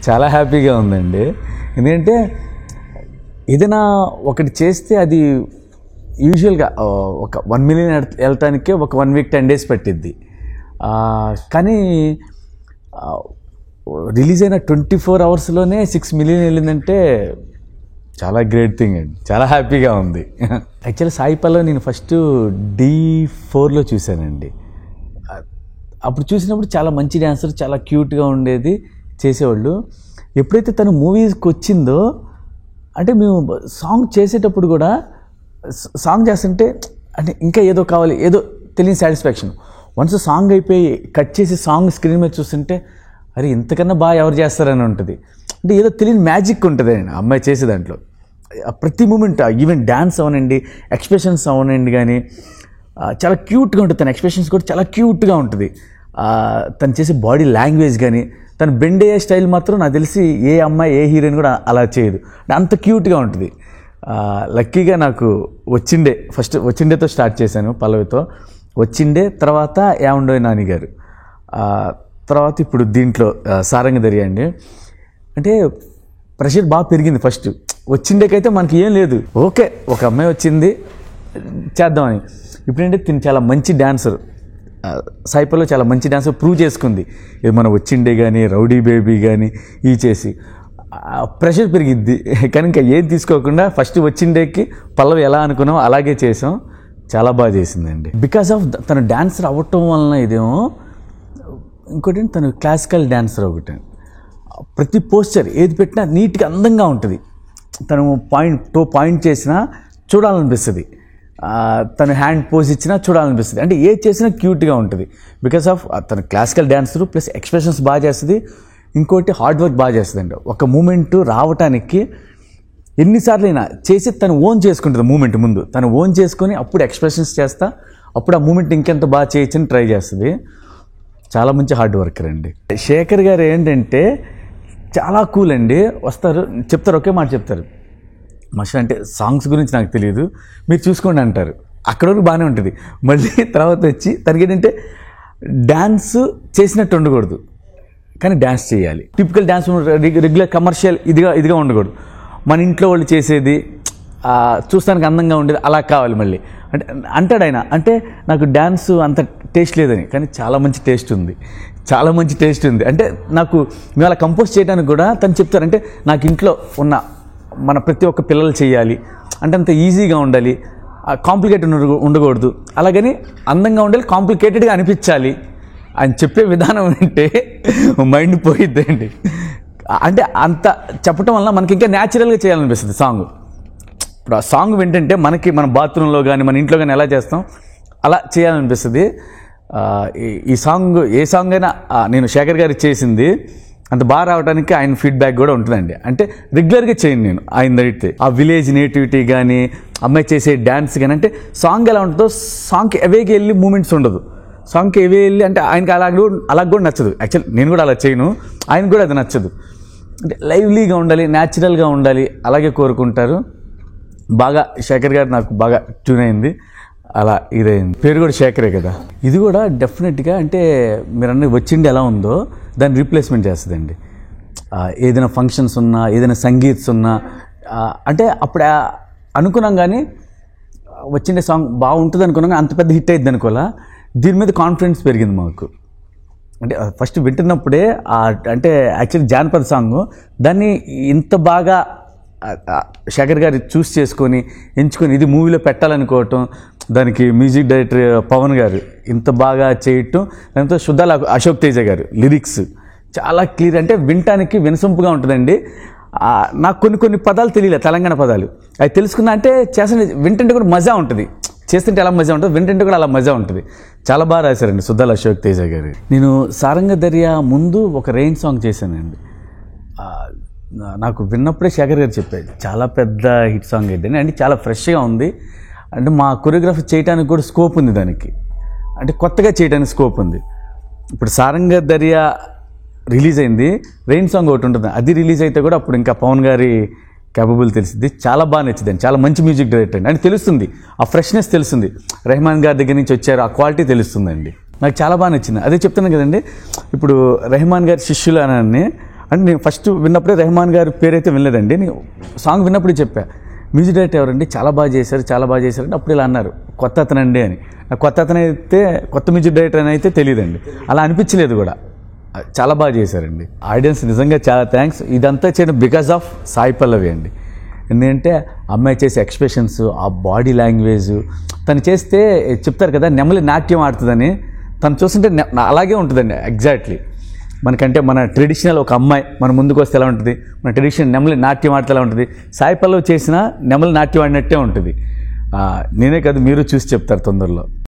చాలా హ్యాపీగా ఉందండి. ఎందుకంటే ఏదైనా ఒకటి చేస్తే అది యూజువల్గా ఒక 1 million వెళ్ళటానికే ఒక 1 week 10 days పట్టిద్ది. కానీ రిలీజ్ అయిన 24 hours $6 million వెళ్ళిందంటే చాలా గ్రేట్ థింగ్ అండి. చాలా హ్యాపీగా ఉంది. యాక్చువల్లీ సాయి పల్లవి నేను ఫస్ట్ D4లో చూశానండి. అప్పుడు చూసినప్పుడు చాలా మంచి డ్యాన్సర్, చాలా క్యూట్గా ఉండేది, చేసేవాళ్ళు. ఎప్పుడైతే తను మూవీస్కి వచ్చిందో అంటే మేము సాంగ్ చేసేటప్పుడు కూడా సాంగ్ చేస్తుంటే అంటే ఇంకా ఏదో కావాలి, ఏదో తెలియని సాటిస్ఫాక్షన్. వన్స్ సాంగ్ అయిపోయి కట్ చేసి సాంగ్ స్క్రీన్ మీద చూస్తుంటే అరే ఇంతకన్నా బాగా ఎవరు చేస్తారని ఉంటుంది. అంటే ఏదో తెలియని మ్యాజిక్ ఉంటుంది అండి అమ్మాయి చేసే దాంట్లో. ప్రతి మూమెంట్, ఈవెన్ డ్యాన్స్ అవనండి, ఎక్స్ప్రెషన్స్ అవనండి, కానీ చాలా క్యూట్గా ఉంటుంది. తన ఎక్స్ప్రెషన్స్ కూడా చాలా క్యూట్గా ఉంటుంది. తను చేసే బాడీ లాంగ్వేజ్ కానీ, తను బెండ్ అయ్యే స్టైల్ మాత్రం నాకు తెలిసి ఏ అమ్మాయి ఏ హీరోయిన్ కూడా అలా చేయదు. అంత క్యూట్గా ఉంటుంది. లక్కీగా నాకు ఫస్ట్ వచ్చిండేతో స్టార్ట్ చేశాను, పల్లవితో. వచ్చిండే తర్వాత ఏముండో నాని గారు, తర్వాత ఇప్పుడు దీంట్లో సారంగ దర్యా అండి. అంటే ప్రెషర్ బాగా పెరిగింది. ఫస్ట్ వచ్చిండేకైతే మనకి ఏం లేదు, ఓకే ఒక అమ్మాయి వచ్చింది చేద్దామని. ఇప్పుడంటే తిని చాలా మంచి డాన్సర్, సాయిపల్లో చాలా మంచి డాన్సర్ ప్రూవ్ చేసుకుంది. ఇది మనం వచ్చిండే కానీ, రౌడీ బేబీ కానీ ఇవి చేసి ప్రెషర్ పెరిగిద్ది. కానీ ఇంకా ఏం తీసుకోకుండా ఫస్ట్ వచ్చిండేకి పల్లవి ఎలా అనుకున్నాం అలాగే చేసాం. చాలా బాగా చేసిందండి. బికాస్ ఆఫ్ తను డాన్సర్ అవ్వటం వలన ఇదేమో. ఇంకోటి తను క్లాసికల్ డాన్సర్ ఒకటి. ప్రతి పోస్చర్ ఏది పెట్టినా నీట్గా అందంగా ఉంటుంది. తను పాయింట్ చేసినా చూడాలనిపిస్తుంది, తను హ్యాండ్ పోజ్ ఇచ్చినా చూడాలనిపిస్తుంది. అంటే ఏది చేసినా క్యూట్గా ఉంటుంది. బికాస్ ఆఫ్ తను క్లాసికల్ డాన్సర్ ప్లస్ ఎక్స్ప్రెషన్స్ బాగా చేస్తుంది. ఇంకోటి హార్డ్ వర్క్ బాగా చేస్తుంది అండి. ఒక మూమెంట్ రావటానికి ఎన్నిసార్లు అయినా చేసి తను ఓన్ చేసుకుంటుంది. మూమెంట్ ముందు తను ఓన్ చేసుకొని అప్పుడు ఎక్స్ప్రెషన్స్ చేస్తా, అప్పుడు ఆ మూమెంట్ ఇంకెంత బాగా చేయొచ్చని ట్రై చేస్తుంది. చాలా మంచి హార్డ్ వర్కర్ అండి. శేఖర్ గారు ఏంటంటే చాలా కూల్ అండి. వస్తారు, చెప్తారు, ఒకే మాట చెప్తారు, మాస్టర్ అంటే సాంగ్స్ గురించి నాకు తెలియదు, మీరు చూసుకోండి అంటారు. అక్కడ వరకు బాగానే ఉంటుంది. మళ్ళీ తర్వాత వచ్చి తనకి ఏంటంటే డ్యాన్స్ చేసినట్టు ఉండకూడదు, కానీ డ్యాన్స్ చేయాలి. టిపికల్ డ్యాన్స్ రెగ్యులర్ కమర్షియల్ ఇదిగా ఉండకూడదు. మన ఇంట్లో వాళ్ళు చేసేది చూస్తానికి అందంగా ఉండేది అలా కావాలి. మళ్ళీ అంటే అంటాడు ఆయన, అంటే నాకు డ్యాన్స్ అంత టేస్ట్ లేదని, కానీ చాలా మంచి టేస్ట్ ఉంది, చాలా మంచి టేస్ట్ ఉంది. అంటే నాకు మేము అలా కంపోజ్ చేయడానికి కూడా తను చెప్తారు, అంటే నాకు ఇంట్లో ఉన్న మన ప్రతి ఒక్క పిల్లలు చేయాలి అంటే అంత ఈజీగా ఉండాలి, కాంప్లికేటెడ్ ఉండకూడదు, అలాగని అందంగా ఉండాలి, కాంప్లికేటెడ్గా అనిపించాలి అని చెప్పే విధానం అంటే మైండ్ పోయిద్దండి. అంటే అంత చెప్పటం వల్ల మనకి ఇంకా న్యాచురల్గా చేయాలనిపిస్తుంది సాంగ్. ఇప్పుడు ఆ సాంగ్ వింటుంటే మనకి మన బాత్రూంలో కానీ మన ఇంట్లో కానీ ఎలా చేస్తాం అలా చేయాలనిపిస్తుంది. ఈ సాంగ్ ఏ సాంగ్ అయినా నేను శేఖర్ గారికి చేసింది అంత బాగా రావడానికి ఆయన ఫీడ్బ్యాక్ కూడా ఉంటుందండి. అంటే రెగ్యులర్గా చేయను నేను ఆయన అడిగితే. ఆ విలేజ్ నేటివిటీ కానీ, అమ్మాయి చేసే డ్యాన్స్ కానీ, అంటే సాంగ్ ఎలా ఉంటుందో సాంగ్కి ఎవేకి వెళ్ళి మూమెంట్స్ ఉండదు. సాంగ్కి ఎవే వెళ్ళి అంటే ఆయనకి అలా కూడా నచ్చదు. యాక్చువల్లీ నేను కూడా అలా చేయను, ఆయనకు కూడా అది నచ్చదు. అంటే లైవ్లీగా ఉండాలి, న్యాచురల్గా ఉండాలి, అలాగే కోరుకుంటారు. బాగా శేఖర్ గారు నాకు బాగా ట్యూన్ అయింది, అలా ఇదైంది. పేరు కూడా శేఖరే కదా. ఇది కూడా డెఫినెట్గా అంటే మీరు అన్నీ వచ్చిండి ఎలా ఉందో దాన్ని రీప్లేస్మెంట్ చేస్తుందండి. ఏదైనా ఫంక్షన్స్ ఉన్నా, ఏదైనా సంగీత్స్ ఉన్నా, అంటే అప్పుడు అనుకున్నాం కానీ వచ్చిండే సాంగ్ బాగుంటుంది అనుకున్నాం, అంత పెద్ద హిట్ అయ్యిద్ది అనుకోవాలా. దీని మీద కాన్ఫిడెన్స్ పెరిగింది మాకు. అంటే ఫస్ట్ వింటున్నప్పుడే అంటే యాక్చువల్లీ జానపద సాంగ్, దాన్ని ఇంత బాగా శేఖర్ గారు చూస్ చేసుకొని ఎంచుకొని ఇది మూవీలో పెట్టాలనుకోవటం, దానికి మ్యూజిక్ డైరెక్టర్ పవన్ గారు ఇంత బాగా చేయటం, దాంతో శుద్ధాల అశోక్ తేజ గారు లిరిక్స్ చాలా క్లియర్, అంటే వినటానికి వినసొంపుగా ఉంటుందండి. నాకు కొన్ని పదాలు తెలియలే, తెలంగాణ పదాలు, అవి తెలుసుకున్నా అంటే చేస్తుంటే వింటుంటే కూడా మజా ఉంటుంది, చేస్తుంటే ఎలా మజా ఉంటుంది, వింటుంటే కూడా అలా మజా ఉంటుంది. చాలా బాగా రాశారండి శుద్ధాల అశోక్ తేజ గారు. నేను సారంగ దర్యా ముందు ఒక రెయిన్ సాంగ్ చేశానండి. నాకు విన్నప్పుడే శేఖర్ గారు చెప్పారు చాలా పెద్ద హిట్ సాంగ్ అయిద్దని. అంటే చాలా ఫ్రెష్గా ఉంది, అంటే మా కొరియోగ్రఫీ చేయడానికి కూడా స్కోప్ ఉంది దానికి, అంటే కొత్తగా చేయడానికి స్కోప్ ఉంది. ఇప్పుడు సారంగ దర్యా రిలీజ్ అయింది, రెయిన్ సాంగ్ ఒకటి ఉంటుంది, అది రిలీజ్ అయితే కూడా అప్పుడు ఇంకా పవన్ గారి క్యాపబుల్ తెలిసింది. చాలా బాగా నచ్చింది, చాలా మంచి మ్యూజిక్ డైరెక్టర్ అండి. అంటే తెలుస్తుంది, ఆ ఫ్రెష్నెస్ తెలుస్తుంది, రెహమాన్ గారి దగ్గర నుంచి వచ్చారు, ఆ క్వాలిటీ తెలుస్తుందండి. నాకు చాలా బాగా నచ్చింది. అదే చెప్తున్నాను కదండి, ఇప్పుడు రెహమాన్ గారి శిష్యులు అని అంటే నేను ఫస్ట్ విన్నప్పుడే రెహమాన్ గారి పేరైతే వినలేదండి. నేను సాంగ్ విన్నప్పుడు చెప్పా, మ్యూజిక్ డైరెక్టర్ ఎవరండి, చాలా బాగా చేశారు అంటే అప్పుడు ఇలా అన్నారు, కొత్త అతనండి అని. కొత్త అతను అయితే, కొత్త మ్యూజిక్ డైరెక్టర్ అని అయితే తెలియదండి, అలా అనిపించలేదు కూడా. చాలా బాగా చేశారండి. ఆడియన్స్ నిజంగా చాలా థ్యాంక్స్. ఇదంతా చేయడం బికాస్ ఆఫ్ సాయి పల్లవి అండి. ఎందుకంటే అమ్మాయి చేసే ఎక్స్ప్రెషన్స్, ఆ బాడీ లాంగ్వేజ్, తను చేస్తే చెప్తారు కదా నెమలి నాట్యం ఆడుతుందని, తను చూస్తుంటే అలాగే ఉంటుందండి ఎగ్జాక్ట్లీ. మనకంటే మన ట్రెడిషనల్ ఒక అమ్మాయి మన ముందుకు వస్తే ఎలా ఉంటుంది, మన ట్రెడిషనల్ నెమలి నాట్యం ఆడితే ఎలా ఉంటుంది, సాయి పల్లవి చేసిన నెమలి నాట్యం ఆడినట్టే ఉంటుంది. నేనే కాదు, మీరు చూసి చెప్తారు తొందరలో.